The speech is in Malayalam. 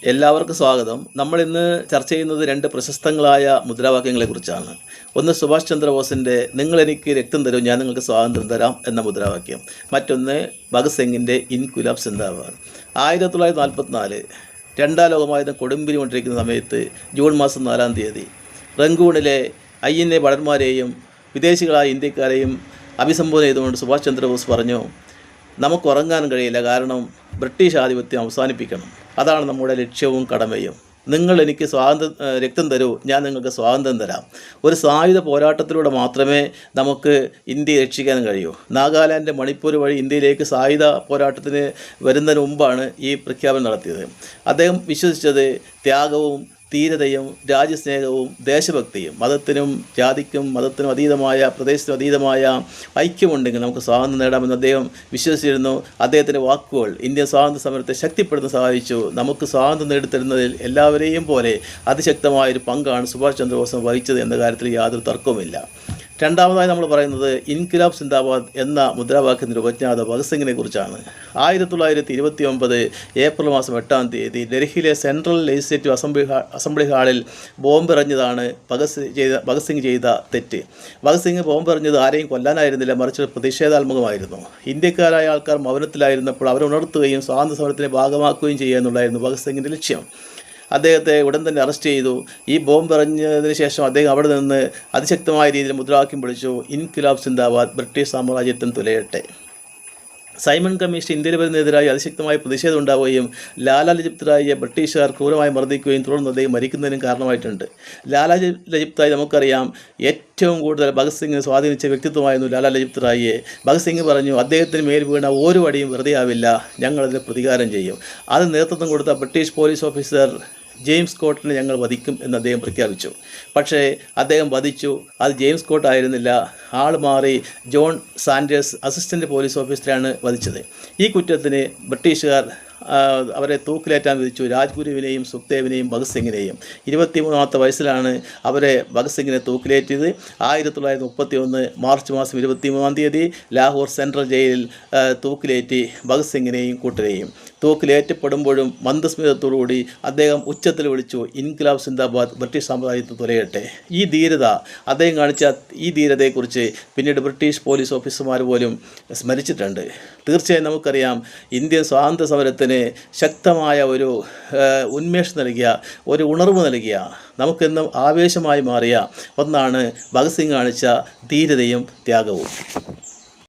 എല്ലാവർക്കും സ്വാഗതം. നമ്മൾ ഇന്ന് ചർച്ച ചെയ്യുന്നത് രണ്ട് പ്രശസ്തങ്ങളായ മുദ്രാവാക്യങ്ങളെക്കുറിച്ചാണ്. ഒന്ന് സുഭാഷ് ചന്ദ്രബോസിൻ്റെ നിങ്ങൾ എനിക്ക് രക്തം തരൂ ഞാൻ നിങ്ങൾക്ക് സ്വാതന്ത്ര്യം തരാം എന്ന മുദ്രാവാക്യം. മറ്റൊന്ന് ഭഗത് സിംഗിൻ്റെ ഇൻക്വിലാബ് സിന്ദാബാദ്. 1944 രണ്ടാം ലോകമായുധം കൊടുമ്പിരി കൊണ്ടിരിക്കുന്ന സമയത്ത് ജൂൺ മാസം 4-ാം തീയതി റങ്കൂണിലെ INA ഭടന്മാരെയും വിദേശികളായ ഇന്ത്യക്കാരെയും അഭിസംബോധന ചെയ്തുകൊണ്ട് സുഭാഷ് ചന്ദ്രബോസ് പറഞ്ഞു, നമുക്ക് ഉറങ്ങാൻ കഴിയില്ല, കാരണം ബ്രിട്ടീഷ് ആധിപത്യം അവസാനിപ്പിക്കണം. അതാണ് നമ്മുടെ ലക്ഷ്യവും കടമയും. നിങ്ങൾ എനിക്ക് രക്തം തരൂ, ഞാൻ നിങ്ങൾക്ക് സ്വാതന്ത്ര്യം തരാം. ഒരു സായുധ പോരാട്ടത്തിലൂടെ മാത്രമേ നമുക്ക് ഇന്ത്യയെ രക്ഷിക്കാൻ കഴിയൂ. നാഗാലാൻഡ്, മണിപ്പൂർ വഴി ഇന്ത്യയിലേക്ക് സായുധ പോരാട്ടത്തിന് വരുന്നതിന് മുമ്പാണ് ഈ പ്രഖ്യാപനം നടത്തിയത്. അദ്ദേഹം വിശ്വസിച്ചത് ത്യാഗവും ധീരതയും രാജ്യസ്നേഹവും ദേശഭക്തിയും, മതത്തിനും ജാതിക്കും മതത്തിനും അതീതമായ, പ്രദേശത്തിനും അതീതമായ ഐക്യമുണ്ടെങ്കിൽ നമുക്ക് സ്വാതന്ത്ര്യം നേടാമെന്ന് അദ്ദേഹം വിശ്വസിച്ചിരുന്നു. അദ്ദേഹത്തിൻ്റെ വാക്കുകൾ ഇന്ത്യൻ സ്വാതന്ത്ര്യ സമരത്തെ ശക്തിപ്പെടുത്താൻ സഹായിച്ചു. നമുക്ക് സ്വാതന്ത്ര്യം നേടിത്തരുന്നതിൽ എല്ലാവരെയും പോലെ അതിശക്തമായൊരു പങ്കാണ് സുഭാഷ് ചന്ദ്രബോസ് വഹിച്ചത് എന്ന കാര്യത്തിൽ യാതൊരു തർക്കവുമില്ല. രണ്ടാമതായി നമ്മൾ പറയുന്നത് ഇൻക്വിലാബ് സിന്ദാബാദ് എന്ന മുദ്രാവാക്യത്തിൻ്റെ ഉപജ്ഞാത ഭഗത് സിംഗിനെ കുറിച്ചാണ്. 1929 ഏപ്രിൽ മാസം 8-ാം തീയതി ഡൽഹിയിലെ സെൻട്രൽ ലെജിസ്ലേറ്റീവ് അസംബ്ലി ഹാളിൽ ബോംബെറിഞ്ഞതാണ് ഭഗത് സിംഗ് ചെയ്ത തെറ്റ്. ഭഗത് സിംഗ് ബോംബെറിഞ്ഞത് ആരെയും കൊല്ലാനായിരുന്നില്ല, മറിച്ച് പ്രതിഷേധാത്മകമായിരുന്നു. ഇന്ത്യക്കാരായ ആൾക്കാർ മൗനത്തിലായിരുന്നപ്പോൾ അവരെ ഉണർത്തുകയും സ്വാതന്ത്ര്യ സമരത്തിൻ്റെ ഭാഗമാക്കുകയും ചെയ്യുക എന്നുള്ളായിരുന്നു ഭഗത് സിംഗിൻ്റെ ലക്ഷ്യം. അദ്ദേഹത്തെ ഉടൻ തന്നെ അറസ്റ്റ് ചെയ്തു. ഈ ബോംബ് എറിഞ്ഞതിന് ശേഷം അദ്ദേഹം അവിടെ നിന്ന് അതിശക്തമായ രീതിയിൽ മുദ്രാവാക്യം വിളിച്ചു, ഇൻക്വിലാബ് സിന്ദാബാദ്, ബ്രിട്ടീഷ് സാമ്രാജ്യത്വം തുലയട്ടെ. സൈമൺ കമ്മീഷൻ ഇന്ത്യയിൽ വരുന്നതിനെതിരായി അതിശക്തമായ പ്രതിഷേധം ഉണ്ടാവുകയും ലാലാ ലജ്പത് റായിയെ ബ്രിട്ടീഷുകാർ ക്രൂരമായി മർദ്ദിക്കുകയും തുടർന്ന് അദ്ദേഹം മരിക്കുന്നതിനും കാരണമായിട്ടുണ്ട്. ലാലാ ലജ്പത് റായ് നമുക്കറിയാം, ഏറ്റവും കൂടുതൽ ഭഗത് സിംഗിനെ സ്വാധീനിച്ച വ്യക്തിത്വമായിരുന്നു ലാലാ ലജ്പത് റായിയെ. ഭഗത് സിംഗ് പറഞ്ഞു, അദ്ദേഹത്തിന് മേൽ വീണ ഒരു വടിയും വെറുതെ ആവില്ല, ഞങ്ങളതിന് പ്രതികാരം ചെയ്യും. അത് നേതൃത്വം കൊടുത്ത ബ്രിട്ടീഷ് പോലീസ് ഓഫീസർ ജെയിംസ് സ്കോട്ടിനെ ഞങ്ങൾ വധിക്കും എന്ന് അദ്ദേഹം പ്രഖ്യാപിച്ചു. പക്ഷേ അദ്ദേഹം വധിച്ചു. അത് ജെയിംസ് സ്കോട്ട് ആയിരുന്നില്ല, ആൾ മാറി ജോൺ സാൻഡേഴ്സ് അസിസ്റ്റൻ്റ് പോലീസ് ഓഫീസറാണ് വധിച്ചത്. ഈ കുറ്റത്തിന് ബ്രിട്ടീഷുകാർ അവരെ തൂക്കിലേറ്റാൻ വിധിച്ചു. രാജ്ഗുരുവിനെയും സുഖ്ദേവിനെയും ഭഗത് സിംഗിനെയും. 23-ാമത്തെ വയസ്സിലാണ് അവരെ ഭഗത് സിംഗിനെ തൂക്കിലേറ്റിയത്. 1931 മാർച്ച് മാസം 23-ാം തീയതി ലാഹോർ സെൻട്രൽ ജയിലിൽ തൂക്കിലേറ്റി ഭഗത് സിംഗിനെയും കൂട്ടരെയും. തൂക്കിലേറ്റപ്പെടുമ്പോഴും മന്ദസ്മിതത്തോടുകൂടി അദ്ദേഹം ഉച്ചത്തിൽ വിളിച്ചു, ഇൻക്വിലാബ് സിന്ദാബാദ്, ബ്രിട്ടീഷ് സാമ്രാജ്യത്വം തുലയട്ടെ. ഈ ധീരത, അദ്ദേഹം കാണിച്ച ഈ ധീരതയെക്കുറിച്ച് പിന്നീട് ബ്രിട്ടീഷ് പോലീസ് ഓഫീസർമാർ പോലും സ്മരിച്ചിട്ടുണ്ട്. തീർച്ചയായും നമുക്കറിയാം, ഇന്ത്യൻ സ്വാതന്ത്ര്യ സമരത്തിന് ശക്തമായ ഒരു ഉന്മേഷം നൽകിയ, ഒരു ഉണർവ് നൽകിയ, നമുക്കെന്നും ആവേശമായി മാറിയ ഒന്നാണ് ഭഗത് സിംഗ് കാണിച്ച ധീരതയും ത്യാഗവും.